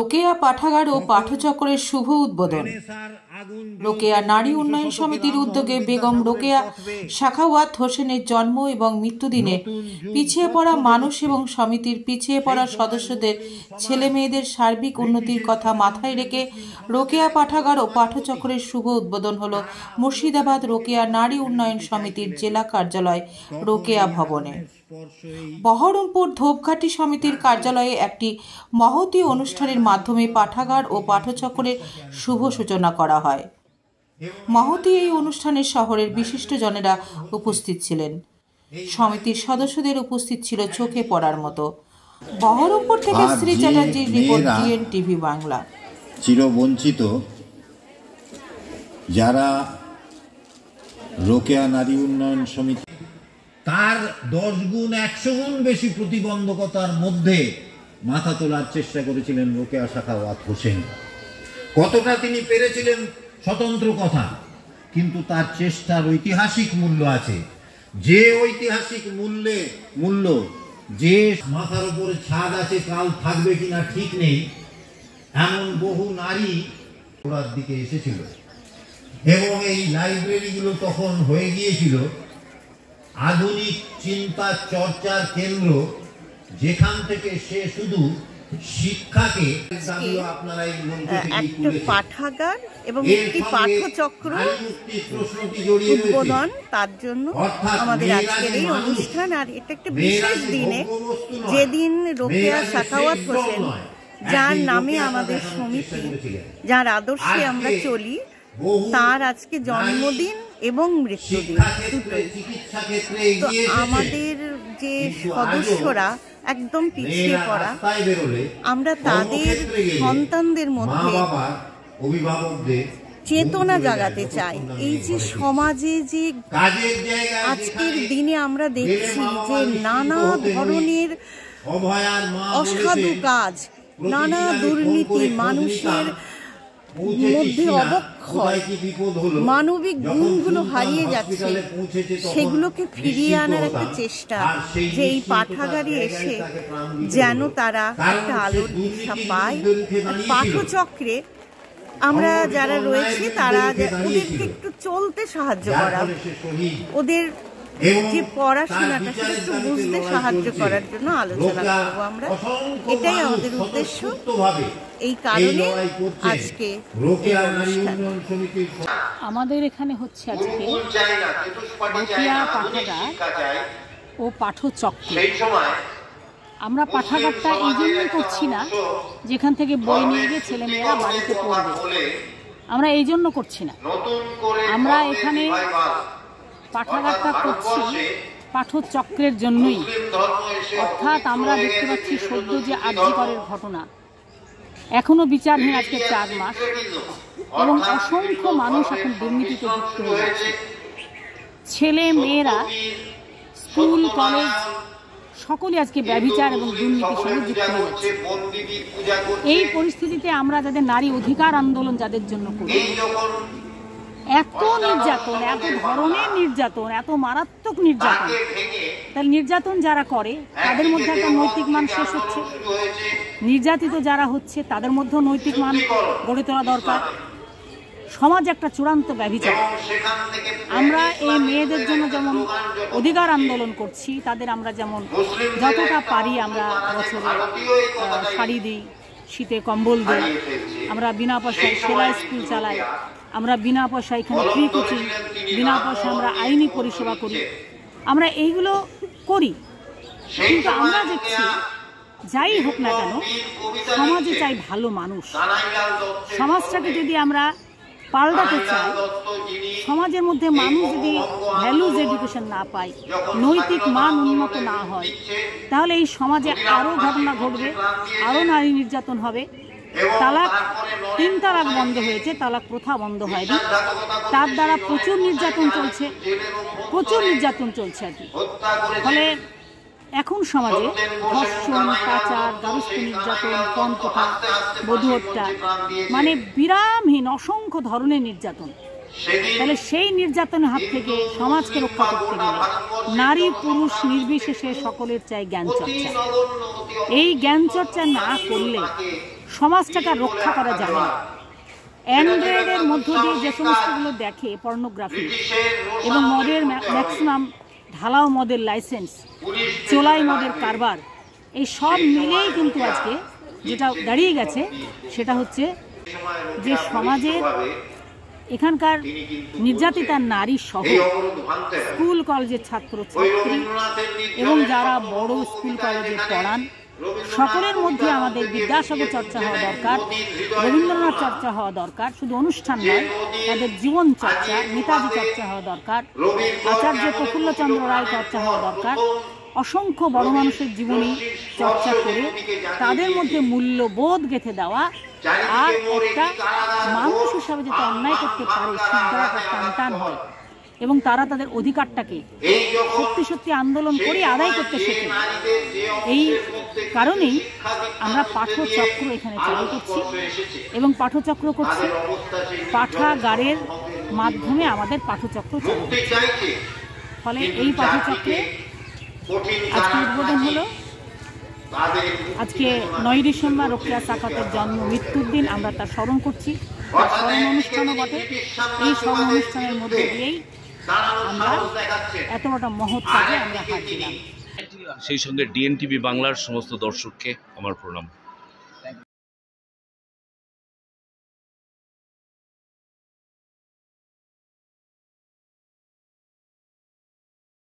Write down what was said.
রোকেয়া পাঠাগার ও পাঠচক্রের শুভ উদ্বোধন। রোকেয়া নারী উন্নয়ন সমিতির উদ্যোগে বেগম রোকেয়া সাখাওয়াত হোসেনের জন্ম এবং মৃত্যুদিনে পিছিয়ে পড়া মানুষ এবং সমিতির পিছিয়ে পড়া সদস্যদের ছেলে মেয়েদের সার্বিক উন্নতির কথা মাথায় রেখে রোকেয়া পাঠাগার ও পাঠচক্রের শুভ উদ্বোধন হল মুর্শিদাবাদ রোকেয়া নারী উন্নয়ন সমিতির জেলা কার্যালয় রোকেয়া ভবনে। বহরমপুর ধূপঘাটি সমিতির কার্যালয়ে একটি মহতী অনুষ্ঠানের মাধ্যমে পাঠাগার ও পাঠচক্রের শুভ সূচনা করা হয়। মহতী এই অনুষ্ঠানে শহরের বিশিষ্টজনেরা উপস্থিত ছিলেন। সমিতির সদস্যদের উপস্থিত ছিল চোখে পড়ার মতো। বহরমপুর থেকে শ্রী চ্যাটার্জির রিপোর্ট, GN টিভি বাংলা। চিরবঞ্চিত যারা রোকেয়া নারী উন্নয়ন সমিতি, তার 10 গুণ 100 গুণ বেশি প্রতিবন্ধকতার মধ্যে মাথা তোলার চেষ্টা করেছিলেন রোকেয়া সাখাওয়াত হোসেন। কতটা তিনি পেরেছিলেন স্বতন্ত্র কথা, কিন্তু তার চেষ্টার ঐতিহাসিক মূল্য আছে। যে ঐতিহাসিক মূল্য যে মাথার উপরে ছাদ আছে কাল থাকবে কিনা ঠিক নেই, এমন বহু নারী ওনার দিকে এসেছিল এবং এই লাইব্রেরিগুলো তখন হয়ে গিয়েছিল আধুনিক চিন্তা চর্চার কেন্দ্র, যেখান থেকে সে শুধু শিক্ষাকে একটা পাঠাগার এবং একটি পাঠচক্র উদ্বোধন, তার জন্য আমাদের আজকের এই অনুষ্ঠান। আর এটা একটা বিশেষ দিনে, যেদিন রোকেয়া সাখাওয়াত হোসেন, যার নামে আমাদের সমিতি, যার আদর্শে আমরা চলি, তার আজকে জন্মদিন এবং মৃত্যুদিন দুটোই। তো আমাদের যে সদস্যরা একদম পিছিয়ে পড়া, আমরা তাদের সন্তানদের মধ্যে চেতনা জাগাতে চাই। এই যে সমাজে যে আজকের দিনে আমরা দেখছি যে নানা ধরনের অসাধু কাজ, নানা দুর্নীতি, মানুষের মধ্যে অবক্ষয়, মানবিক গুণগুলো হারিয়ে যাচ্ছে, সেগুলোকে ফিরিয়ে আনার একটা চেষ্টা, যে এই পাঠাগারে এসে যেন তারা একটা আলোর দিশা পায়। পাঠচক্রে আমরা যারা রয়েছি তারা ওদেরকে একটু চলতে সাহায্য করা, ওদের যে পড়াশোনাটা সেটা একটু বুঝতে সাহায্য করার জন্য আলোচনা করবো আমরা। এটাই আমাদের উদ্দেশ্য। এই কারণে আজকে আমাদের এখানে হচ্ছে আজকে রোকেয়া পাঠাগার ও পাঠচক্র। আমরা পাঠাগারটা এই জন্যই করছি না যেখান থেকে বই নিয়ে গিয়ে ছেলেমেয়েরা বাড়িতে পড়বে, আমরা এই জন্য করছি না। আমরা এখানে পাঠাগারটা করছি পাঠচক্রের জন্যই। অর্থাৎ আমরা দেখতে পাচ্ছি সদ্য যে আরজি করের ঘটনা, এখনো বিচারহীন আজকে 4 মাস, এবং অসংখ্য মানুষ এখন দুর্নীতিতে যুক্ত হয়ে যাচ্ছে। ছেলে মেয়েরা স্কুল কলেজ সকলে আজকে ব্যভিচার এবং দুর্নীতির সঙ্গে যুক্ত হয়ে যাচ্ছে। এই পরিস্থিতিতে আমরা যাদের নারী অধিকার আন্দোলন যাদের জন্য করি, এত নির্যাতন, এত ধরনের নির্যাতন, এত মারাত্মক নির্যাতন, তাহলে নির্যাতন যারা করে তাদের মধ্যে একটা নৈতিক মান শেষ হচ্ছে, নির্যাতিত যারা হচ্ছে তাদের মধ্যেও নৈতিক মান গড়ে তোলা দরকার। সমাজ একটা চূড়ান্ত ব্যভিচার। আমরা এই মেয়েদের জন্য যেমন অধিকার আন্দোলন করছি, তাদের আমরা যেমন যতটা পারি আমরা বছরে শাড়ি দিই, শীতে কম্বল দিই, আমরা বিনা পয়সায় সেলাই স্কুল চালাই, আমরা বিনা পয়সায় এখানে ফ্রি কোচিং, বিনা পয়সায় আমরা আইনি পরিষেবা করি, আমরা এইগুলো করি। কিন্তু আমরা দেখছি যাই হোক না কেন, সমাজে চাই ভালো মানুষ। সমাজটাকে যদি আমরা পাল্টাতে চাই, সমাজের মধ্যে মানুষ যদি ভ্যালুজ এডুকেশন না পায়, নৈতিক মান উন্নত না হয়, তাহলে এই সমাজে আরও ঘটনা ঘটবে, আরও নারী নির্যাতন হবে। তালাক 3 তালাক বন্ধ হয়েছে, তালাক প্রথা বন্ধ হয়নি। তার দ্বারা প্রচুর নির্যাতন চলছে আর কি। ফলে এখন সমাজে ধর্ষণ, পাচার, গার্হস্থ্য নির্যাতন, পণ প্রথা, বধূ হত্যা, মানে বিরামহীন অসংখ্য ধরনের নির্যাতন। তাহলে সেই নির্যাতনের হাত থেকে সমাজকে রক্ষা করতে গেলে নারী পুরুষ নির্বিশেষে সকলের চাই জ্ঞান চর্চা। এই জ্ঞান চর্চা না করলে সমাজটাকে রক্ষা করা যাবে না। অ্যান্ড্রয়েডের মধ্য দিয়ে যে সমস্তগুলো দেখে, পর্নোগ্রাফি এবং মদের ম্যাক্সিমাম ঢালাও মদের লাইসেন্স, চোলাই মদের কারবার, এই সব মিলেই কিন্তু আজকে যেটা দাঁড়িয়ে গেছে সেটা হচ্ছে যে সমাজের এখানকার নির্যাতিতা নারী সহ স্কুল কলেজের ছাত্রছাত্রী এবং যারা বড় স্কুল কলেজে পড়ান সকলের মধ্যে আমাদের বিদ্যাসাগর চর্চা হওয়া দরকার, রবীন্দ্রনাথ চর্চা হওয়া দরকার। শুধু অনুষ্ঠান নয়, তাদের জীবন চর্চা, নেতাজি চর্চা হওয়া দরকার, আচার্য প্রফুল্লচন্দ্র রায় চর্চা হওয়া দরকার। অসংখ্য বড় মানুষের জীবনী চর্চা করে তাদের মধ্যে মূল্যবোধ গেঁথে দেওয়া, আর একটা মানুষ হিসাবে যাতে অন্যায় করতে পারে সিদ্ধান্ত টান হয় এবং তারা তাদের অধিকারটাকে সত্যি সত্যি আন্দোলন করে আদায় করতে শেখে। এই কারণেই আমরা পাঠচক্র এখানে চালু করছি এবং পাঠচক্র করছি পাঠাগারের মাধ্যমে আমাদের পাঠচক্র চালু করছি। ফলে এই পাঠচক্রে আজকে উদ্বোধন হলো। আজকে 9 ডিসেম্বর রোকেয়া সাখাওয়াতের জন্ম মৃত্যুর দিন, আমরা তার স্মরণ করছি। স্মরণ অনুষ্ঠানও বটে। এই স্মরণ অনুষ্ঠানের মধ্যে দিয়েই আমরা এত বড় মহৎ কাজে আমরা হাত দিলাম। সেই সঙ্গে ডিএনটিভি বাংলার সমস্ত দর্শককে আমার প্রণাম।